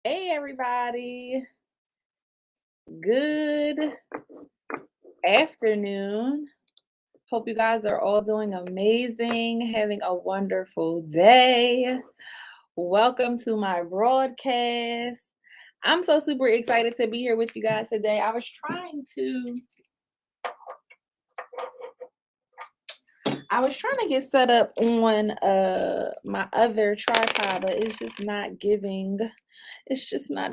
Hey everybody. Good afternoon. Hope you guys are all doing amazing, having a wonderful day. Welcome to my broadcast. I'm so super excited to be here with you guys today. I was trying to get set up on my other tripod, but it's just not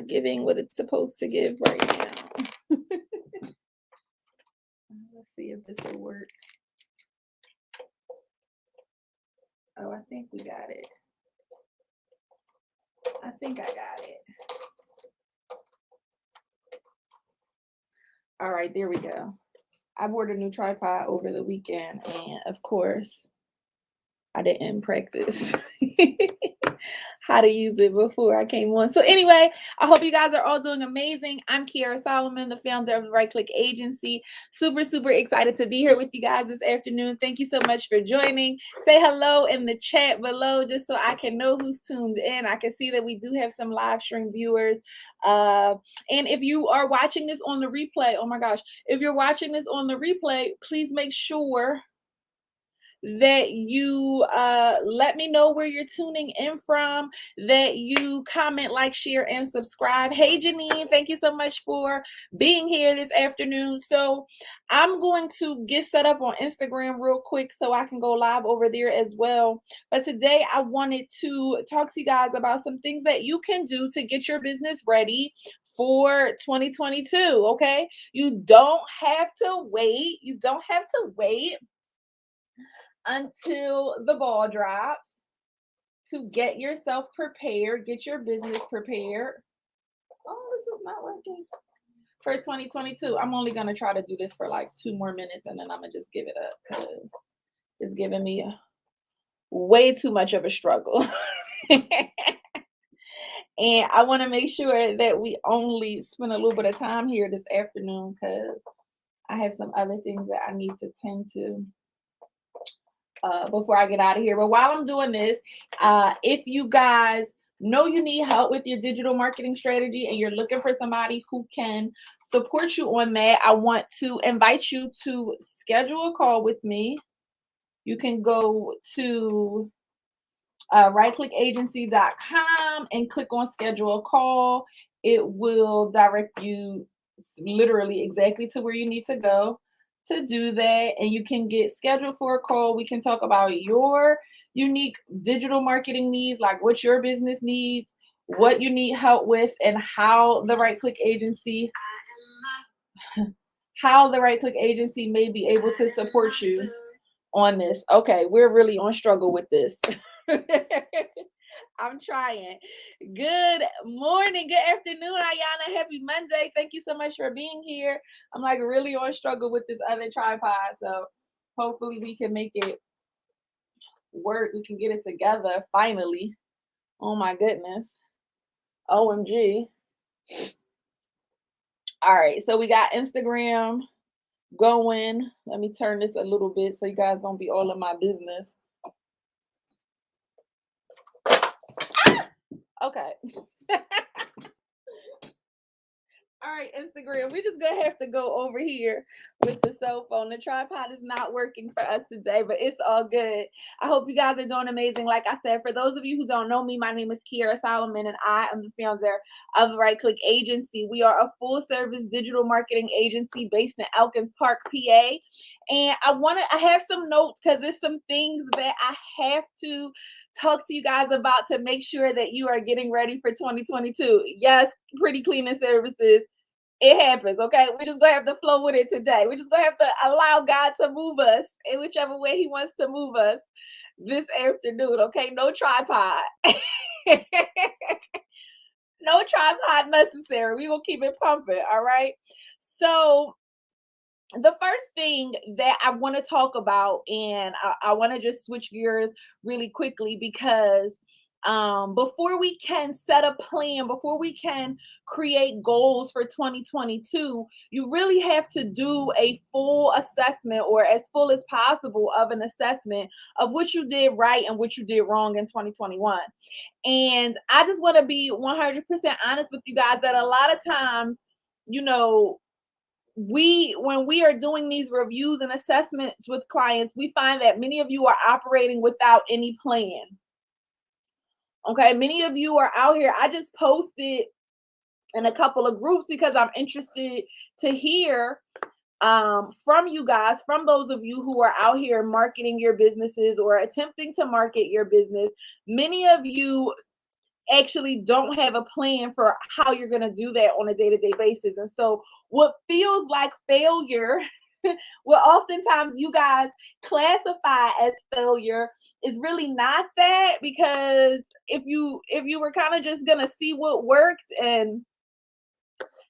giving what it's supposed to give right now. Let's see if this will work. Oh, I think we got it. I think I got it. All right, there we go. I bought a new tripod over the weekend, and of course, I didn't practice how to use it before I came on. So anyway, I hope you guys are all doing amazing. I'm Kiara Solomon, the founder of the Right Click Agency. Super, super excited to be here with you guys this afternoon. Thank you so much for joining. Say hello in the chat below just so I can know who's tuned in. I can see that we do have some live stream viewers. And if you are watching this on the replay, oh my gosh, if you're watching this on the replay, please make sure that you let me know where you're tuning in from, that you comment, like, share, and subscribe. Hey Janine, thank you so much for being here this afternoon. So I'm going to get set up on Instagram real quick so I can go live over there as well. But today I wanted to talk to you guys about some things that you can do to get your business ready for 2022. Okay, you don't have to wait until the ball drops to get yourself prepared, get your business prepared. Oh, this is not working. For 2022, I'm only going to try to do this for like 2 more minutes and then I'm going to just give it up because it's giving me way too much of a struggle. And I want to make sure that we only spend a little bit of time here this afternoon because I have some other things that I need to tend to before I get out of here. But while I'm doing this, if you guys know you need help with your digital marketing strategy and you're looking for somebody who can support you on that, I want to invite you to schedule a call with me. You can go to rightclickagency.com and click on schedule a call. It will direct you literally exactly to where you need to go to do that, and you can get scheduled for a call. We can talk about your unique digital marketing needs, like what your business needs, what you need help with, and how the right click agency may be able to support you on this. Okay, we're really on struggle with this. I'm trying. Good morning, good afternoon, Ayana. Happy Monday. Thank you so much for being here. I'm like really on struggle with this other tripod, so hopefully we can make it work. We can get it together finally. Oh my goodness. OMG. All right, so we got Instagram going. Let me turn this a little bit so you guys don't be all in my business. Okay. All right, Instagram. We're just gonna have to go over here with the cell phone. The tripod is not working for us today, but it's all good. I hope you guys are doing amazing. Like I said, for those of you who don't know me, my name is Kiara Solomon, and I am the founder of Right Click Agency. We are a full-service digital marketing agency based in Elkins Park, PA. And I have some notes because there's some things that I have to talk to you guys about to make sure that you are getting ready for 2022. Yes, pretty cleaning services, it happens, okay? We're just gonna have to flow with it today. We're just gonna have to allow God to move us in whichever way He wants to move us this afternoon, okay? No tripod. No tripod necessary. We will keep it pumping, all right? So the first thing that I want to talk about, and I want to just switch gears really quickly because before we can set a plan, before we can create goals for 2022, you really have to do a full assessment, or as full as possible of an assessment of what you did right and what you did wrong in 2021. And I just want to be 100% honest with you guys that a lot of times, you know, when we are doing these reviews and assessments with clients, we find that many of you are operating without any plan. Okay, many of you are out here. I just posted in a couple of groups because I'm interested to hear from you guys, from those of you who are out here marketing your businesses or attempting to market your business. Many of you actually don't have a plan for how you're going to do that on a day-to-day basis. And so what feels like failure, what oftentimes you guys classify as failure, is really not that, because if you were kind of just going to see what worked, and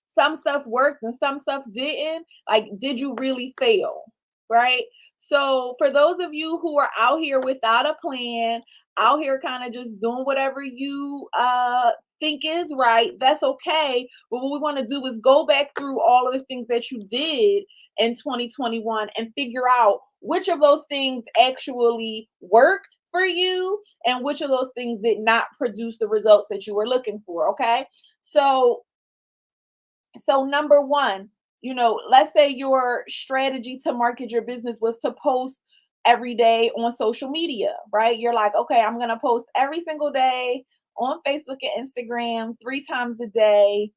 some stuff worked and some stuff didn't, like, did you really fail? Right? So for those of you who are out here without a plan, out here kind of just doing whatever you think is right, that's okay. But what we want to do is go back through all of the things that you did in 2021 and figure out which of those things actually worked for you and which of those things did not produce the results that you were looking for. Okay. So number one, let's say your strategy to market your business was to post every day on social media, right? You're like, okay, I'm going to post every single day on Facebook and Instagram 3 times a day.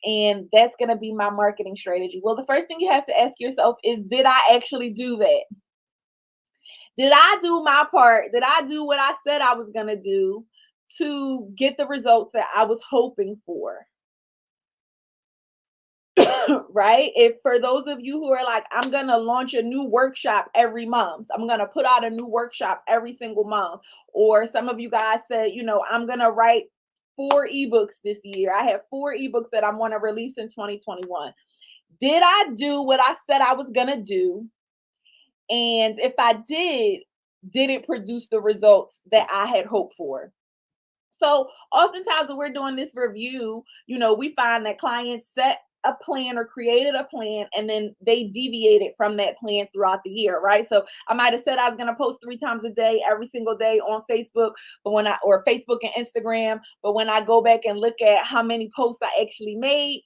And that's going to be my marketing strategy. Well, the first thing you have to ask yourself is, did I actually do that? Did I do my part? Did I do what I said I was going to do to get the results that I was hoping for? Right? If for those of you who are like, I'm going to launch a new workshop every month, I'm going to put out a new workshop every single month. Or some of you guys said, I'm going to write 4 ebooks this year. I have 4 ebooks that I want to release in 2021. Did I do what I said I was going to do? And if I did it produce the results that I had hoped for? So oftentimes when we're doing this review, we find that clients set a plan or created a plan, and then they deviated from that plan throughout the year, right? So I might have said I was going to post 3 times a day, every single day on Facebook, or Facebook and Instagram, but when I go back and look at how many posts I actually made,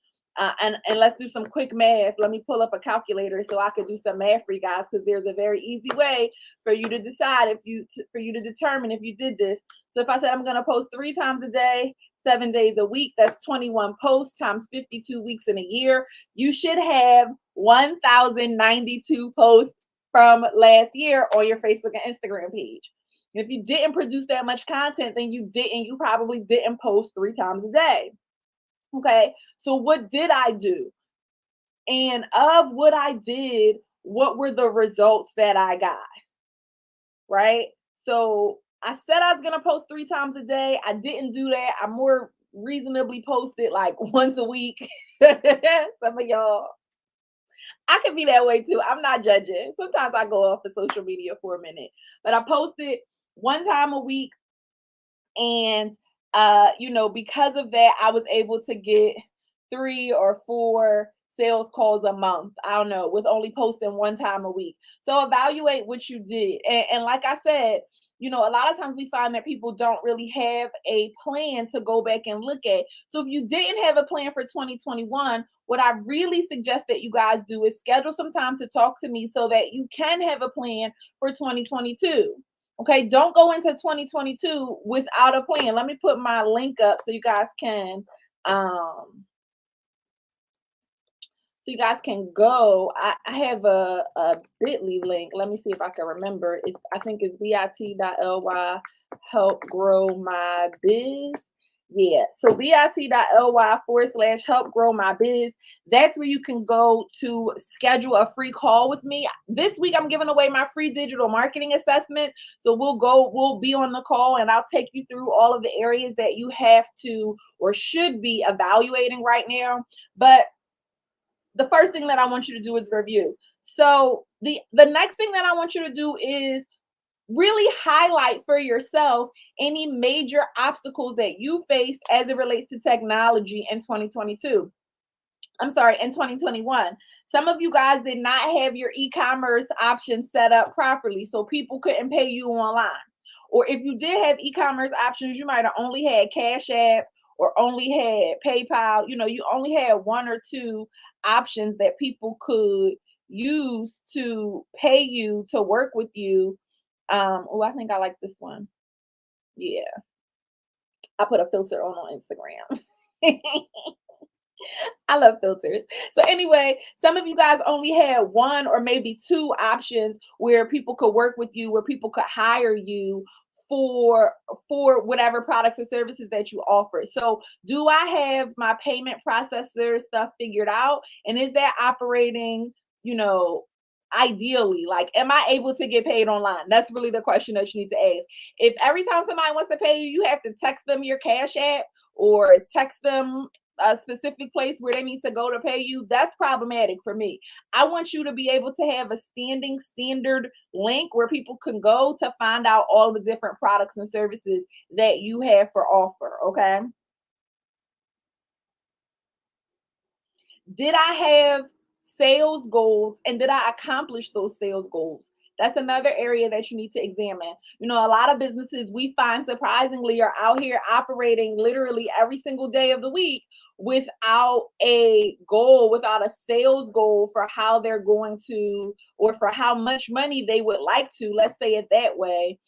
and let's do some quick math. Let me pull up a calculator so I could do some math for you guys, because there's a very easy way for you to decide for you to determine if you did this. So if I said I'm going to post 3 times a day, 7 days a week, that's 21 posts times 52 weeks in a year. You should have 1,092 posts from last year on your Facebook and Instagram page. And if you didn't produce that much content, then you probably didn't post 3 times a day. Okay, so what did I do? And of what I did, what were the results that I got? Right? So I said I was going to post 3 times a day. I didn't do that. I more reasonably posted like once a week. Some of y'all, I could be that way too. I'm not judging. Sometimes I go off of social media for a minute, but I posted 1 time a week. And because of that, I was able to get 3 or 4 sales calls a month. I don't know, with only posting 1 time a week. So evaluate what you did. And like I said, a lot of times we find that people don't really have a plan to go back and look at. So if you didn't have a plan for 2021, what I really suggest that you guys do is schedule some time to talk to me so that you can have a plan for 2022. Okay, don't go into 2022 without a plan. Let me put my link up so you guys can go. I have a bit.ly link. Let me see if I can remember. I think it's bit.ly help grow my biz. Yeah, so bit.ly / help grow my biz. That's where you can go to schedule a free call with me. This week I'm giving away my free digital marketing assessment. So we'll be on the call and I'll take you through all of the areas that you have to or should be evaluating right now. But the first thing that I want you to do is review. So the next thing that I want you to do is really highlight for yourself any major obstacles that you faced as it relates to technology in 2022. I'm sorry, in 2021. Some of you guys did not have your e-commerce options set up properly, so people couldn't pay you online. Or if you did have e-commerce options, you might have only had Cash App or only had PayPal. You only had one or two options that people could use to pay you to work with you. Oh, I think I like this one. Yeah, I put a filter on Instagram. I love filters. So anyway, some of you guys only had one or maybe two options where people could work with you, where people could hire you for whatever products or services that you offer. So, do I have my payment processor stuff figured out? And is that operating, you know, ideally? Like, am I able to get paid online? That's really the question that you need to ask. If every time somebody wants to pay you, you have to text them your Cash App or text them a specific place where they need to go to pay you, that's problematic for me. I want you to be able to have a standing standard link where people can go to find out all the different products and services that you have for offer. Okay. Did I have sales goals and did I accomplish those sales goals? That's another area that you need to examine. A lot of businesses we find surprisingly are out here operating literally every single day of the week without a goal, without a sales goal for how they're going to, or for how much money they would like to, let's say it that way,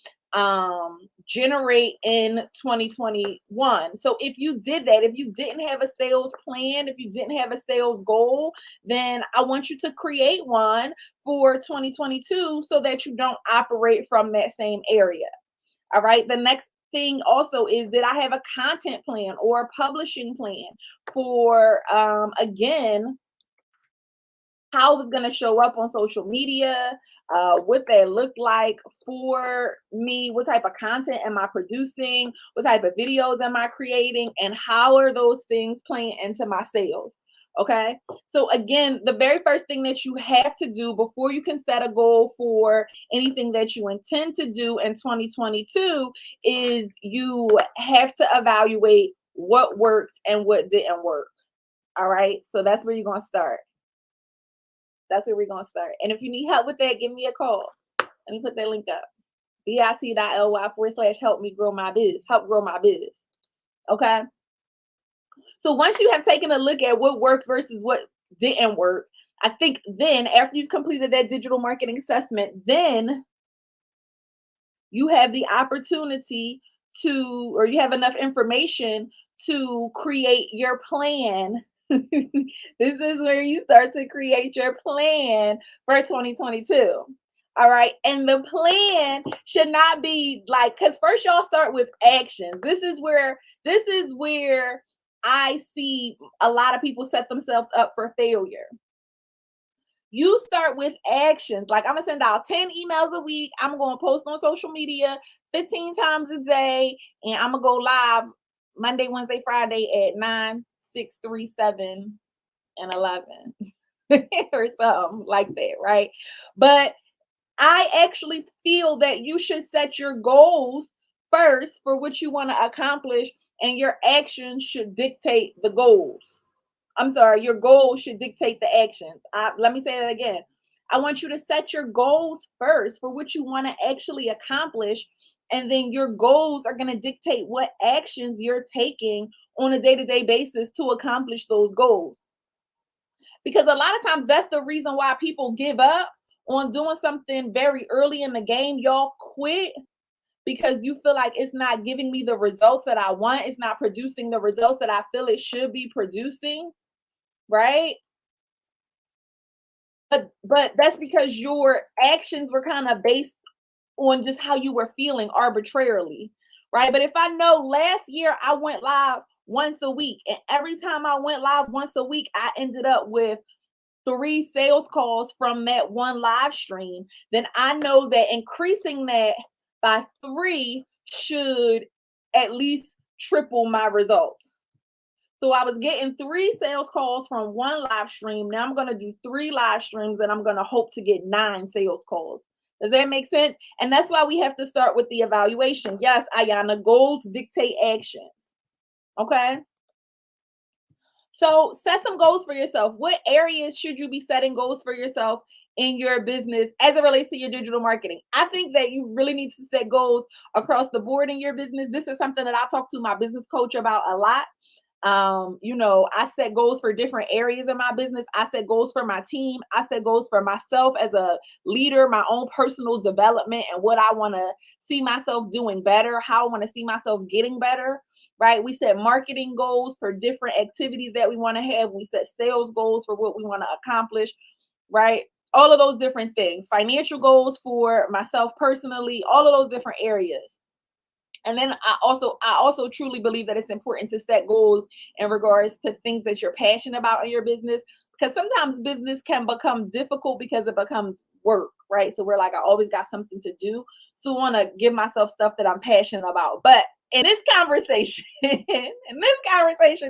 generate in 2021. So if you did that, if you didn't have a sales plan, if you didn't have a sales goal, then I want you to create one for 2022 so that you don't operate from that same area. All right. The next thing also is that I have a content plan or a publishing plan for again how it's going to show up on social media, what that look like for me, what type of content am I producing, what type of videos am I creating, and how are those things playing into my sales. Okay. So again, the very first thing that you have to do before you can set a goal for anything that you intend to do in 2022 is you have to evaluate what worked and what didn't work. All right. So that's where you're going to start. That's where we're gonna start. And if you need help with that, give me a call. Let me put that link up. bit.ly/help me grow my biz. Help grow my biz. Okay. So once you have taken a look at what worked versus what didn't work, I think then after you've completed that digital marketing assessment, then you have the opportunity to, or you have enough information to create your plan. This is where you start to create your plan for 2022. All right. And the plan should not be like, because first y'all start with actions. This is where I see a lot of people set themselves up for failure. You start with actions. Like, I'm gonna send out 10 emails a week. I'm gonna post on social media 15 times a day, and I'm gonna go live Monday, Wednesday, Friday at 9, 6, 3, 7, and 11. Or something like that, right? But I actually feel that you should set your goals first for what you want to accomplish, and your actions should dictate the goals. I'm sorry, your goals should dictate the actions. Let me say that again. I want you to set your goals first for what you want to actually accomplish. And then your goals are going to dictate what actions you're taking on a day to day basis to accomplish those goals. Because a lot of times that's the reason why people give up on doing something very early in the game. Y'all quit because you feel like it's not giving me the results that I want. It's not producing the results that I feel it should be producing, right? But that's because your actions were kind of based on just how you were feeling arbitrarily, right? But if I know last year I went live once a week, and every time I went live once a week, I ended up with 3 sales calls from that one live stream, then I know that increasing that by 3 should at least triple my results. So I was getting 3 sales calls from one live stream. Now I'm going to do 3 live streams and I'm going to hope to get 9 sales calls. Does that make sense? And that's why we have to start with the evaluation. Yes, Ayana, goals dictate action. Okay. So set some goals for yourself. What areas should you be setting goals for yourself in your business as it relates to your digital marketing? I think that you really need to set goals across the board in your business. This is something that I talk to my business coach about a lot. I set goals for different areas of my business. I set goals for my team. I set goals for myself as a leader, my own personal development, and what I want to see myself doing better, how I want to see myself getting better. Right? We set marketing goals for different activities that we want to have. We set sales goals for what we want to accomplish. Right? All of those different things. Financial goals for myself personally. All of those different areas. And then I also truly believe that it's important to set goals in regards to things that you're passionate about in your business, because sometimes business can become difficult because it becomes work, right? So we're like, I always got something to do. So I want to give myself stuff that I'm passionate about. But in this conversation,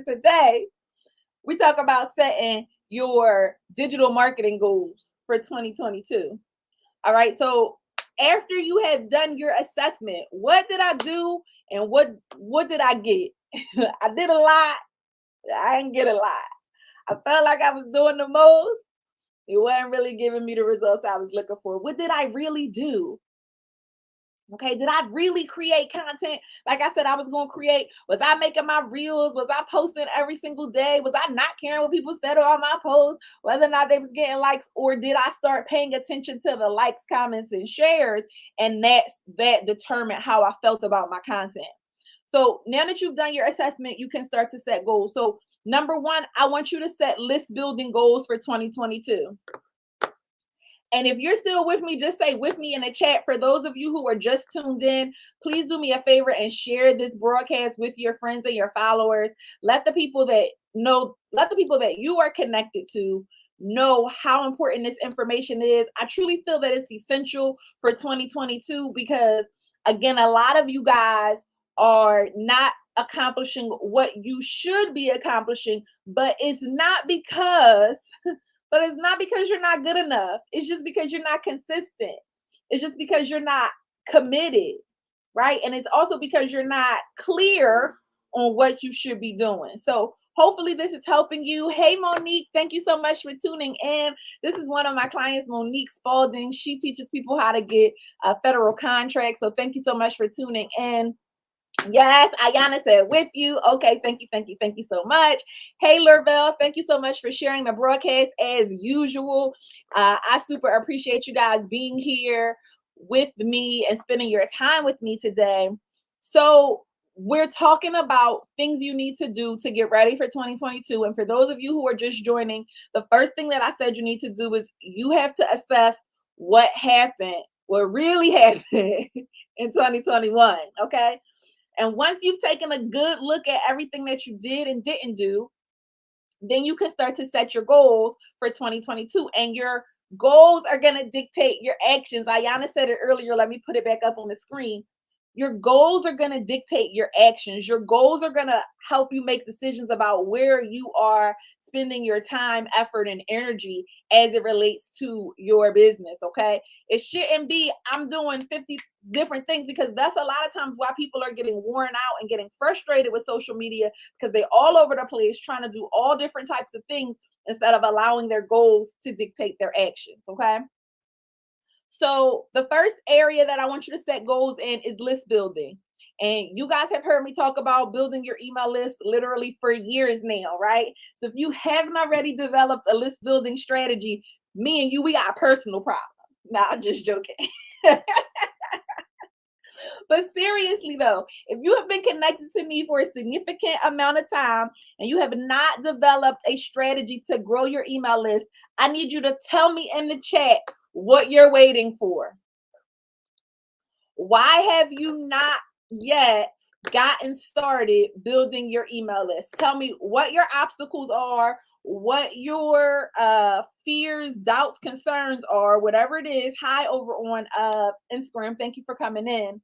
today, we talk about setting your digital marketing goals for 2022. All right. So after you have done your assessment, what did I do and what did I get? I did a lot. I didn't get a lot. I felt like I was doing the most. It wasn't really giving me the results I was looking for. What did I really do? Okay, did I really create content? Like I said, I was going to create. Was I making my reels? Was I posting every single day? Was I not caring what people said on my posts, whether or not they was getting likes? Or did I start paying attention to the likes, comments, and shares? And that determined how I felt about my content. So now that you've done your assessment, you can start to set goals. So number one, I want you to set list building goals for 2022. And if you're still with me, just say with me in the chat. For those of you who are just tuned in, please do me a favor and share this broadcast with your friends and your followers. Let the people that you are connected to know how important this information is. I truly feel that it's essential for 2022 because, again, a lot of you guys are not accomplishing what you should be accomplishing, but it's not because you're not good enough. It's just because you're not consistent. It's just because you're not committed, right? And it's also because you're not clear on what you should be doing. So hopefully this is helping you. Hey, Monique, thank you so much for tuning in. This is one of my clients, Monique Spalding. She teaches people how to get a federal contract. So thank you so much for tuning in. Yes, Ayana said with you. Okay, thank you so much. Hey, Lerville, thank you so much for sharing the broadcast as usual. I super appreciate you guys being here with me and spending your time with me today. So we're talking about things you need to do to get ready for 2022. And for those of you who are just joining, the first thing that I said you need to do is you have to assess what happened, what really happened in 2021. Okay. And once you've taken a good look at everything that you did and didn't do, then you can start to set your goals for 2022. And your goals are going to dictate your actions. Ayana said it earlier. Let me put it back up on the screen. Your goals are going to dictate your actions. Your goals are going to help you make decisions about where you are spending your time, effort, and energy as it relates to your business. Okay. It shouldn't be, I'm doing 50 different things, because that's a lot of times why people are getting worn out and getting frustrated with social media, because they're all over the place trying to do all different types of things instead of allowing their goals to dictate their actions. Okay. So the first area that I want you to set goals in is list building. And you guys have heard me talk about building your email list literally for years now, right? So if you haven't already developed a list building strategy, me and you, we got a personal problem. No, I'm just joking. But seriously though, if you have been connected to me for a significant amount of time and you have not developed a strategy to grow your email list, I need you to tell me in the chat what you're waiting for. Why have you not yet gotten started building your email list? Tell me what your obstacles are, what your fears, doubts, concerns are, whatever it is. Hi over on Instagram. Thank you for coming in.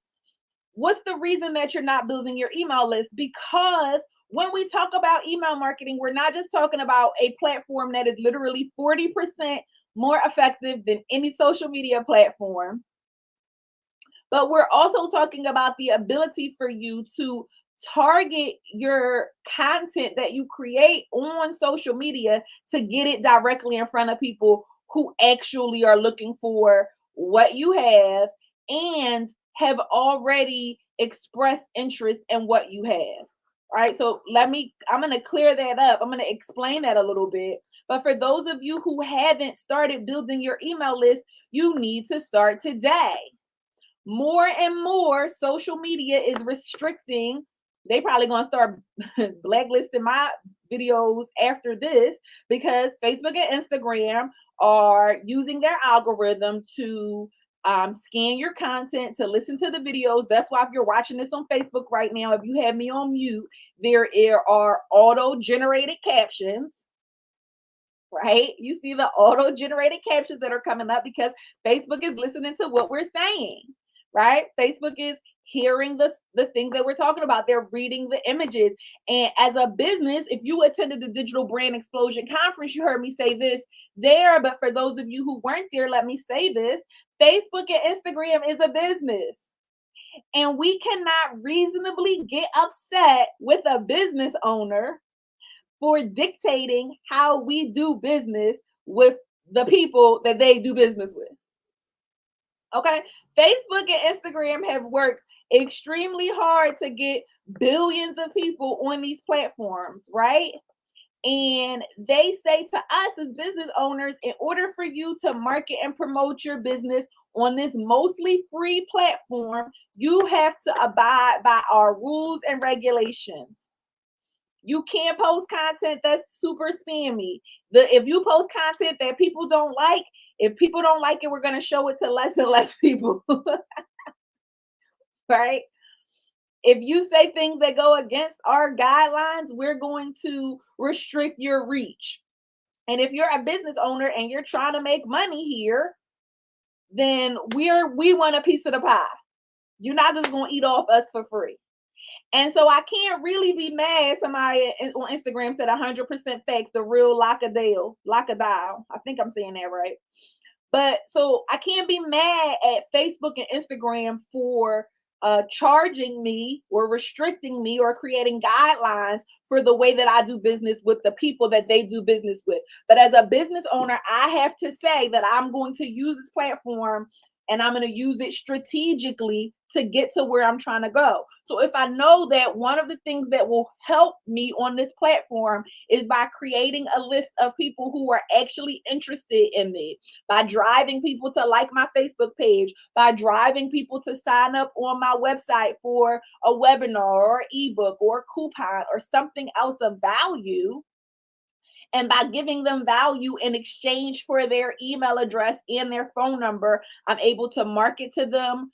What's the reason that you're not building your email list? Because when we talk about email marketing, we're not just talking about a platform that is literally 40% more effective than any social media platform. But we're also talking about the ability for you to target your content that you create on social media to get it directly in front of people who actually are looking for what you have and have already expressed interest in what you have. Right? So I'm going to clear that up. I'm going to explain that a little bit. But for those of you who haven't started building your email list, you need to start today. More and more social media is restricting. They probably gonna start blacklisting my videos after this because Facebook and Instagram are using their algorithm to scan your content, to listen to the videos. That's why if you're watching this on Facebook right now, if you have me on mute, there are auto-generated captions. Right? You see the auto-generated captions that are coming up because Facebook is listening to what we're saying, right? Facebook is hearing the things that we're talking about. They're reading the images. And as a business, if you attended the Digital Brand Explosion Conference, you heard me say this there. But for those of you who weren't there, let me say this. Facebook and Instagram is a business. And we cannot reasonably get upset with a business owner for dictating how we do business with the people that they do business with. Okay. Facebook and Instagram have worked extremely hard to get billions of people on these platforms, right? And they say to us as business owners, in order for you to market and promote your business on this mostly free platform, you have to abide by our rules and regulations. You can't post content that's super spammy. If you post content that people don't like, if people don't like it, we're going to show it to less and less people. Right? If you say things that go against our guidelines, we're going to restrict your reach. And if you're a business owner and you're trying to make money here, then we want a piece of the pie. You're not just going to eat off us for free. And so I can't really be mad. Somebody on Instagram said 100% fakes, the real Lockadale. I think I'm saying that right. But so I can't be mad at Facebook and Instagram for charging me or restricting me or creating guidelines for the way that I do business with the people that they do business with. But as a business owner, I have to say that I'm going to use this platform and I'm going to use it strategically to get to where I'm trying to go. So if I know that one of the things that will help me on this platform is by creating a list of people who are actually interested in me, by driving people to like my Facebook page, by driving people to sign up on my website for a webinar or ebook or a coupon or something else of value, and by giving them value in exchange for their email address and their phone number, I'm able to market to them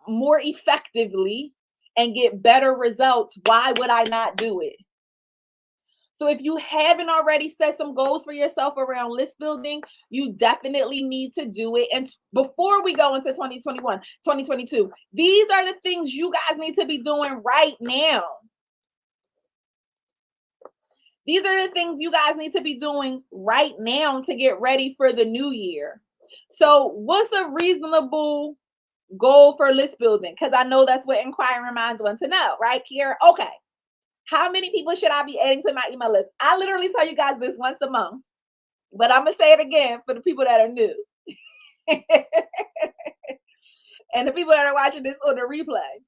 more effectively and get better results. Why would I not do it? So if you haven't already set some goals for yourself around list building, you definitely need to do it. And before we go into 2021, 2022, these are the things you guys need to be doing right now. These are the things you guys need to be doing right now to get ready for the new year. So what's a reasonable goal for list building? Because I know that's what inquiring minds want to know, right, Kiera? Okay. How many people should I be adding to my email list? I literally tell you guys this once a month, but I'm going to say it again for the people that are new. And the people that are watching this on the replay.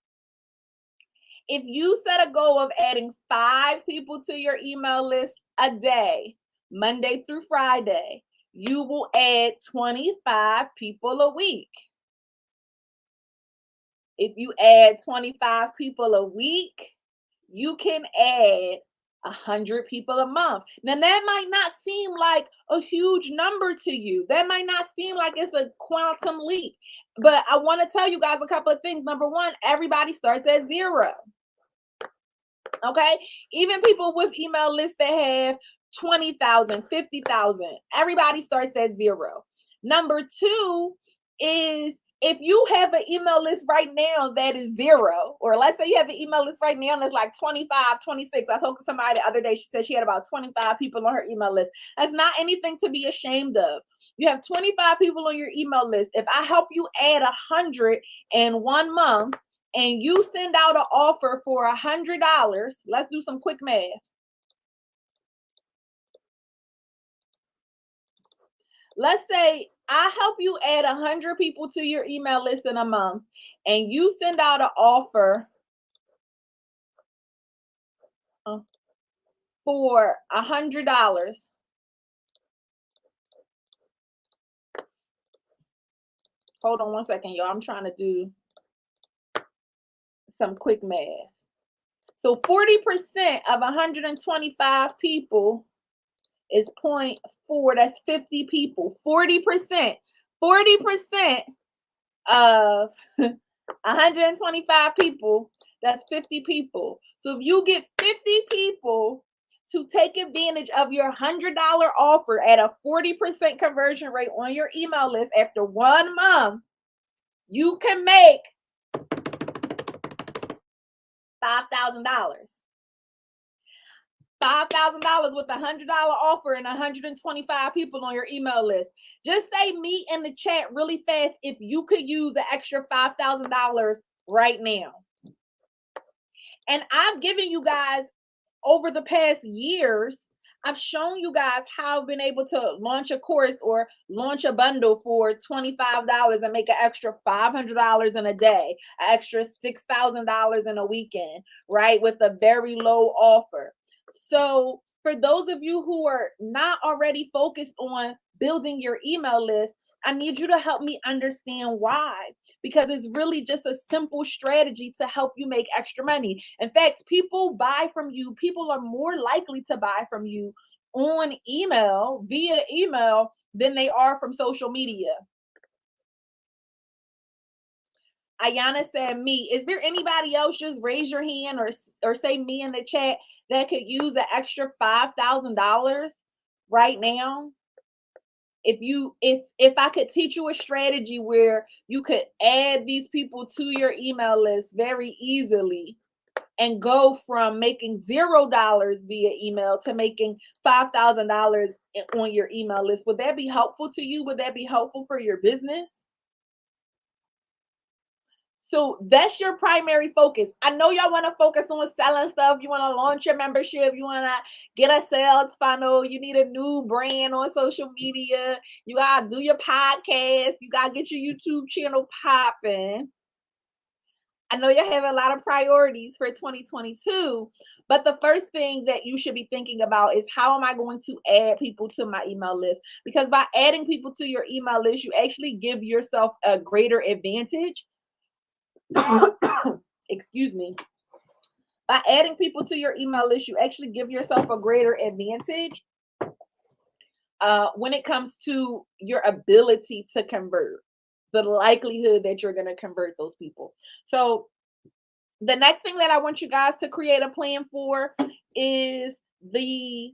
If you set a goal of adding 5 people to your email list a day, Monday through Friday, you will add 25 people a week. If you add 25 people a week, you can add 100 people a month. Now, that might not seem like a huge number to you. That might not seem like it's a quantum leap. But I want to tell you guys a couple of things. Number one, everybody starts at 0. Okay? Even people with email lists that have 20,000, 50,000, everybody starts at 0. Number 2 is if you have an email list right now that is 0, or let's say you have an email list right now that's like 25, 26. I told somebody the other day, she said she had about 25 people on her email list. That's not anything to be ashamed of. You have 25 people on your email list. If I help you add 100 in 1 month and you send out an offer for $100, let's do some quick math. Let's say I help you add 100 people to your email list in a month and you send out an offer for $100. Hold on one second, y'all. I'm trying to do some quick math. So 40% of 125 people is 0.4. That's 50 people. 40%. 40% of 125 people, that's 50 people. So if you get 50 people to take advantage of your $100 offer at a 40% conversion rate on your email list after 1 month, you can make $5,000. $5,000 with a $100 offer and 125 people on your email list. Just say me in the chat really fast if you could use the extra $5,000 right now. And I've given you guys over the past years, I've shown you guys how I've been able to launch a course or launch a bundle for $25 and make an extra $500 in a day, an extra $6,000 in a weekend, right? With a very low offer. So for those of you who are not already focused on building your email list, I need you to help me understand why. Because it's really just a simple strategy to help you make extra money. In fact, people buy from you. People are more likely to buy from you on email, via email, than they are from social media. Ayana said me. Is there anybody else? Just raise your hand or say me in the chat that could use an extra $5,000 right now. If I could teach you a strategy where you could add these people to your email list very easily and go from making $0 via email to making $5,000 on your email list, would that be helpful to you? Would that be helpful for your business? So that's your primary focus. I know y'all want to focus on selling stuff. You want to launch your membership. You want to get a sales funnel. You need a new brand on social media. You got to do your podcast. You got to get your YouTube channel popping. I know y'all have a lot of priorities for 2022, but the first thing that you should be thinking about is how am I going to add people to my email list? Because by adding people to your email list, you actually give yourself a greater advantage. Excuse me. By adding people to your email list, you actually give yourself a greater advantage when it comes to your ability to convert, the likelihood that you're going to convert those people. So the next thing that I want you guys to create a plan for is the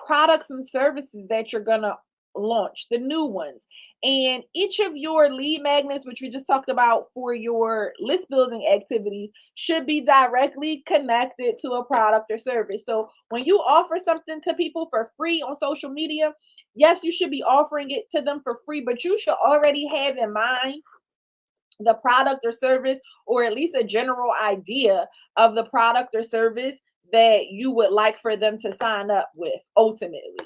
products and services that you're going to launch, the new ones. And each of your lead magnets, which we just talked about for your list building activities, should be directly connected to a product or service. So when you offer something to people for free on social media, yes, you should be offering it to them for free, but you should already have in mind the product or service, or at least a general idea of the product or service that you would like for them to sign up with ultimately.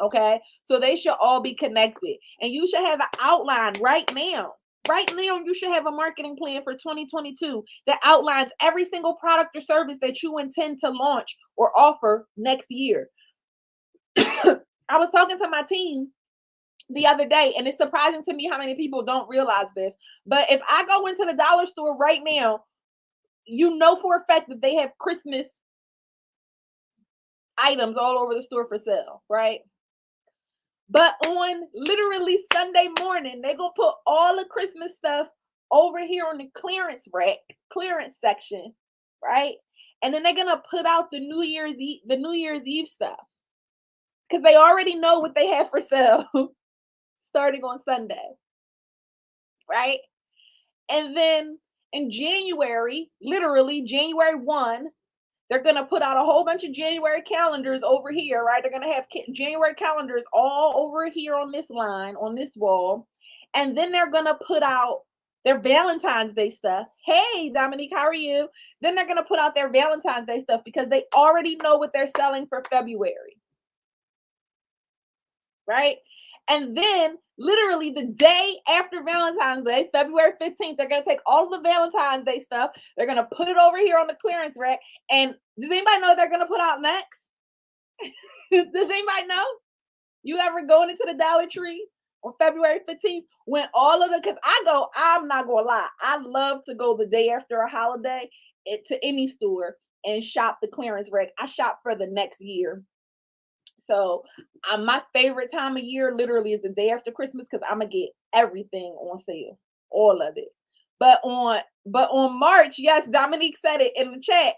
Okay, so they should all be connected, and you should have an outline right now. Right now, you should have a marketing plan for 2022 that outlines every single product or service that you intend to launch or offer next year. I was talking to my team the other day, and it's surprising to me how many people don't realize this. But if I go into the dollar store right now, you know for a fact that they have Christmas items all over the store for sale, right? But on literally Sunday morning, they're gonna put all the Christmas stuff over here on the clearance rack, clearance section, right? And then they're gonna put out the New Year's Eve stuff because they already know what they have for sale starting on Sunday, right? And then in January, literally January 1, they're going to put out a whole bunch of January calendars over here, right? They're going to have January calendars all over here on this line, on this wall. And then they're going to put out their Valentine's Day stuff. Hey, Dominique, how are you? Then they're going to put out their Valentine's Day stuff because they already know what they're selling for February. Right? And then literally the day after Valentine's Day, February 15th, they're going to take all the Valentine's Day stuff. They're going to put it over here on the clearance rack. And does anybody know what they're going to put out next? Does anybody know? You ever going into the Dollar Tree on February 15th when all of the, because I'm not going to lie. I love to go the day after a holiday to any store and shop the clearance rack. I shop for the next year. So my favorite time of year literally is the day after Christmas because I'm gonna get everything on sale, all of it. But on March, yes, Dominique said it in the chat.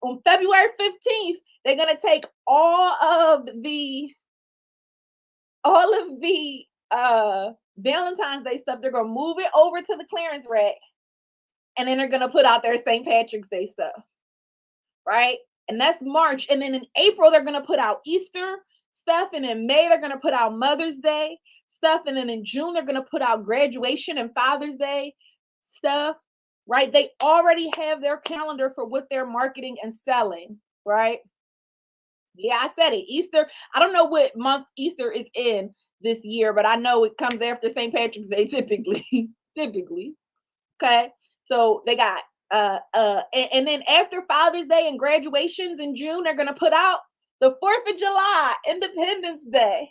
On February 15th, they're gonna take all of the Valentine's Day stuff. They're gonna move it over to the clearance rack, and then they're gonna put out their St. Patrick's Day stuff, right? And that's March. And then in April, they're going to put out Easter stuff. And in May, they're going to put out Mother's Day stuff. And then in June, they're going to put out graduation and Father's Day stuff, right? They already have their calendar for what they're marketing and selling, right? Yeah, I said it. Easter. I don't know what month Easter is in this year, but I know it comes after St. Patrick's Day typically. Typically. Okay. So they got and then after Father's Day and graduations in June, they're gonna put out the 4th of July, Independence Day,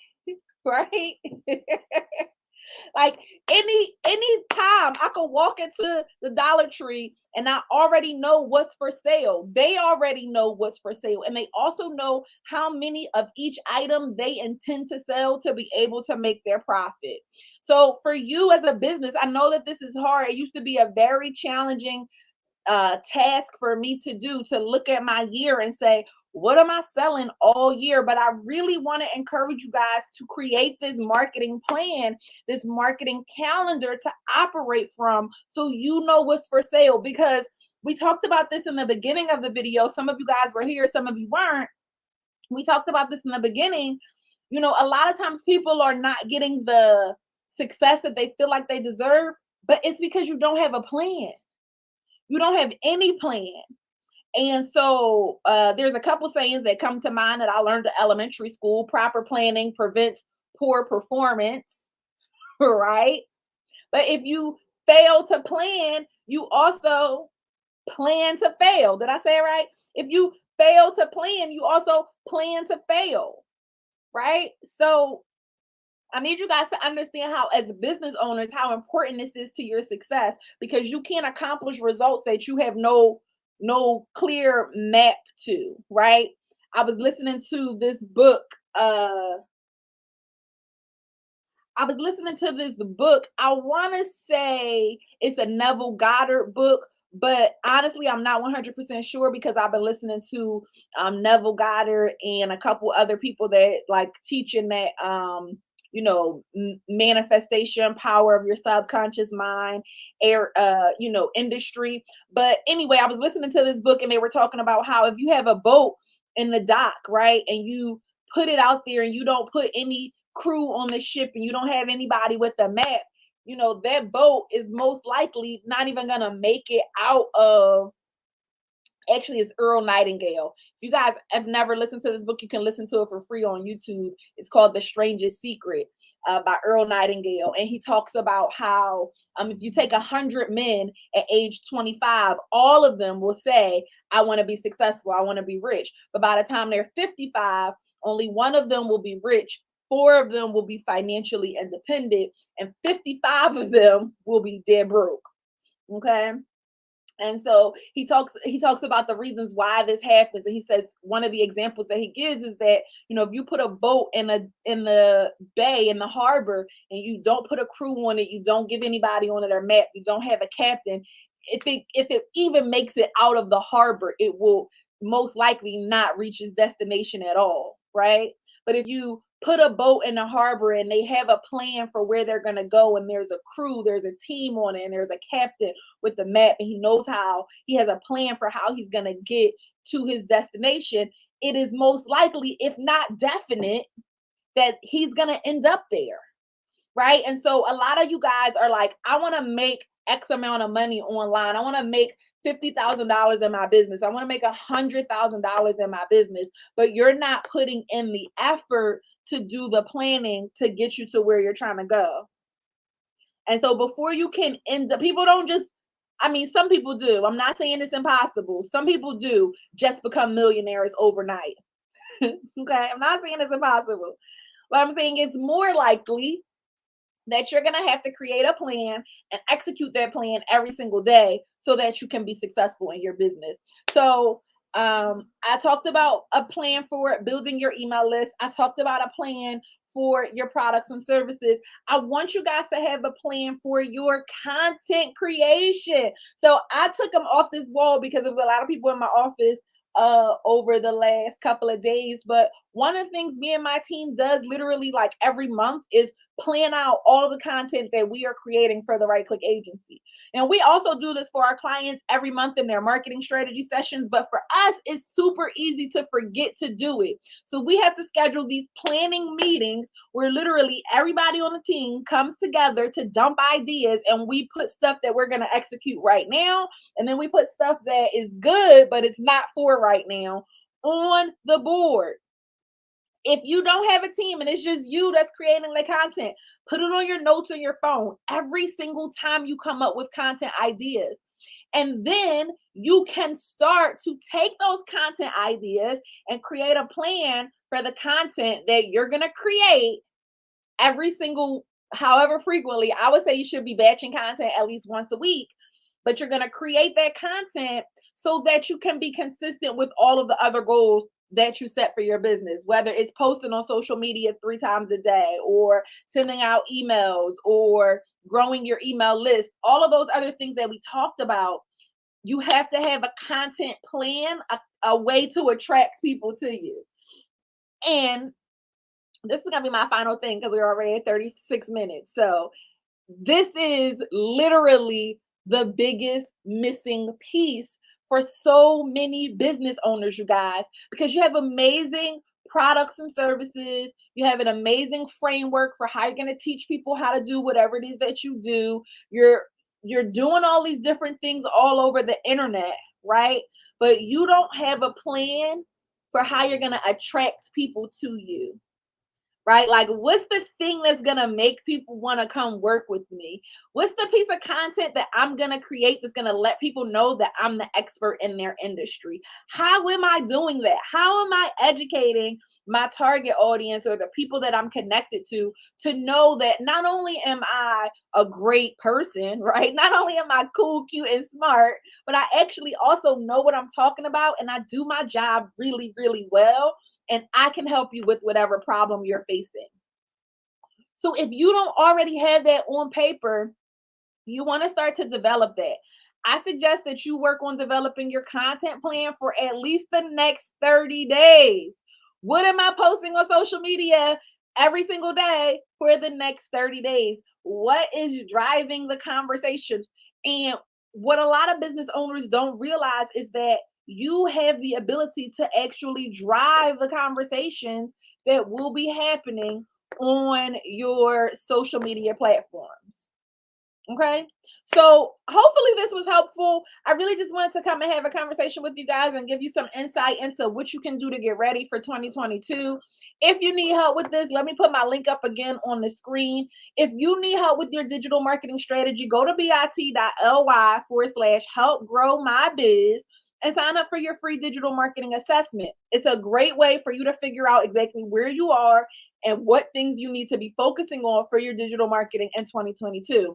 right? Like any time I could walk into the Dollar Tree and I already know what's for sale. They already know what's for sale, and they also know how many of each item they intend to sell to be able to make their profit. So for you as a business, I know that this is hard. It used to be a very challenging task for me to do, to look at my year and say, what am I selling all year? But I really want to encourage you guys to create this marketing plan, this marketing calendar to operate from, so you know what's for sale. Because we talked about this in the beginning of the video. Some of you guys were here, some of you weren't. We talked about this in the beginning. You know, a lot of times people are not getting the success that they feel like they deserve, but it's because you don't have a plan. You don't have any plan. And so there's a couple sayings that come to mind that I learned at elementary school. Proper planning prevents poor performance, right? But if you fail to plan, you also plan to fail. Did I say it right? If you fail to plan, you also plan to fail, right? So I need you guys to understand how, as business owners, how important this is to your success, because you can't accomplish results that you have no clear map to, right? I was listening to this book. I want to say it's a Neville Goddard book, but honestly, I'm not 100% sure because I've been listening to Neville Goddard and a couple other people that like teaching that manifestation power of your subconscious mind industry. But anyway, I was listening to this book and they were talking about how if you have a boat in the dock, right, and you put it out there and you don't put any crew on the ship and you don't have anybody with a map, that boat is most likely not even gonna make it out of. Actually, it's Earl Nightingale. If you guys have never listened to this book, you can listen to it for free on YouTube. It's called The Strangest Secret by Earl Nightingale. And he talks about how if you take 100 men at age 25, all of them will say, I want to be successful, I want to be rich. But by the time they're 55, only one of them will be rich, 4 of them will be financially independent, and 55 of them will be dead broke. Okay. And so he talks about the reasons why this happens. And he says one of the examples that he gives is that, if you put a boat in the bay, in the harbor, and you don't put a crew on it, you don't give anybody on their map, you don't have a captain, if it even makes it out of the harbor, it will most likely not reach its destination at all, right? But if you put a boat in the harbor and they have a plan for where they're going to go, and there's a crew, there's a team on it, and there's a captain with the map, and he has a plan for how he's going to get to his destination, it is most likely, if not definite, that he's going to end up there. Right? And so a lot of you guys are like, I want to make X amount of money online. I want to make $50,000 in my business. I want to make $100,000 in my business, but you're not putting in the effort to do the planning to get you to where you're trying to go. And so before you can end up, people don't just, I mean, some people do. I'm not saying it's impossible. Some people do just become millionaires overnight. Okay. I'm not saying it's impossible, but I'm saying it's more likely that you're going to have to create a plan and execute that plan every single day so that you can be successful in your business. So I talked about a plan for building your email list. I talked about a plan for your products and services. I want you guys to have a plan for your content creation. So I took them off this wall because there was a lot of people in my office over the last couple of days. But one of the things me and my team does literally like every month is plan out all the content that we are creating for the Right Click Agency. And we also do this for our clients every month in their marketing strategy sessions. But for us, it's super easy to forget to do it. So we have to schedule these planning meetings where literally everybody on the team comes together to dump ideas, and we put stuff that we're going to execute right now. And then we put stuff that is good, but it's not for right now on the board. If you don't have a team and it's just you that's creating the content, put it on your notes on your phone every single time you come up with content ideas. And then you can start to take those content ideas and create a plan for the content that you're going to create every single, however frequently. I would say you should be batching content at least once a week, but you're going to create that content so that you can be consistent with all of the other goals that you set for your business, whether it's posting on social media 3 times a day, or sending out emails, or growing your email list, all of those other things that we talked about. You have to have a content plan, a way to attract people to you. And this is going to be my final thing because we're already at 36 minutes. So this is literally the biggest missing piece for so many business owners, you guys, because you have amazing products and services. You have an amazing framework for how you're going to teach people how to do whatever it is that you do. You're doing all these different things all over the internet, right? But you don't have a plan for how you're going to attract people to you. Right? Like, what's the thing that's going to make people want to come work with me? What's the piece of content that I'm going to create that's going to let people know that I'm the expert in their industry? How am I doing that? How am I educating my target audience, or the people that I'm connected to know that not only am I a great person, right? Not only am I cool, cute, and smart, but I actually also know what I'm talking about, and I do my job really, really well. And I can help you with whatever problem you're facing. So if you don't already have that on paper, you want to start to develop that. I suggest that you work on developing your content plan for at least the next 30 days. What am I posting on social media every single day for the next 30 days? What is driving the conversation? And what a lot of business owners don't realize is that you have the ability to actually drive the conversations that will be happening on your social media platforms. Okay. So hopefully this was helpful. I really just wanted to come and have a conversation with you guys and give you some insight into what you can do to get ready for 2022. If you need help with this, let me put my link up again on the screen. If you need help with your digital marketing strategy, go to bit.ly/help grow my biz and sign up for your free digital marketing assessment. It's a great way for you to figure out exactly where you are and what things you need to be focusing on for your digital marketing in 2022.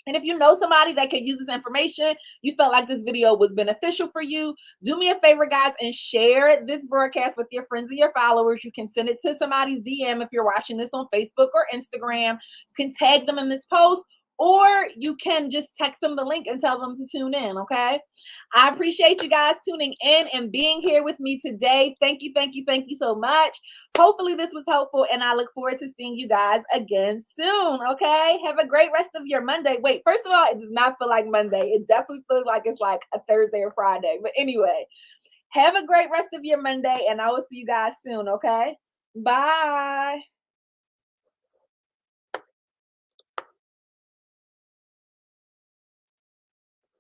And if you know somebody that could use this information, you felt like this video was beneficial for you, do me a favor, guys, and share this broadcast with your friends and your followers. You can send it to somebody's DM if you're watching this on Facebook or Instagram. You can tag them in this post, or you can just text them the link and tell them to tune in, okay? I appreciate you guys tuning in and being here with me today. Thank you, thank you, thank you so much. Hopefully this was helpful, and I look forward to seeing you guys again soon, okay? Have a great rest of your Monday. Wait, first of all, it does not feel like Monday. It definitely feels like it's like a Thursday or Friday. But anyway, have a great rest of your Monday, and I will see you guys soon, okay? Bye.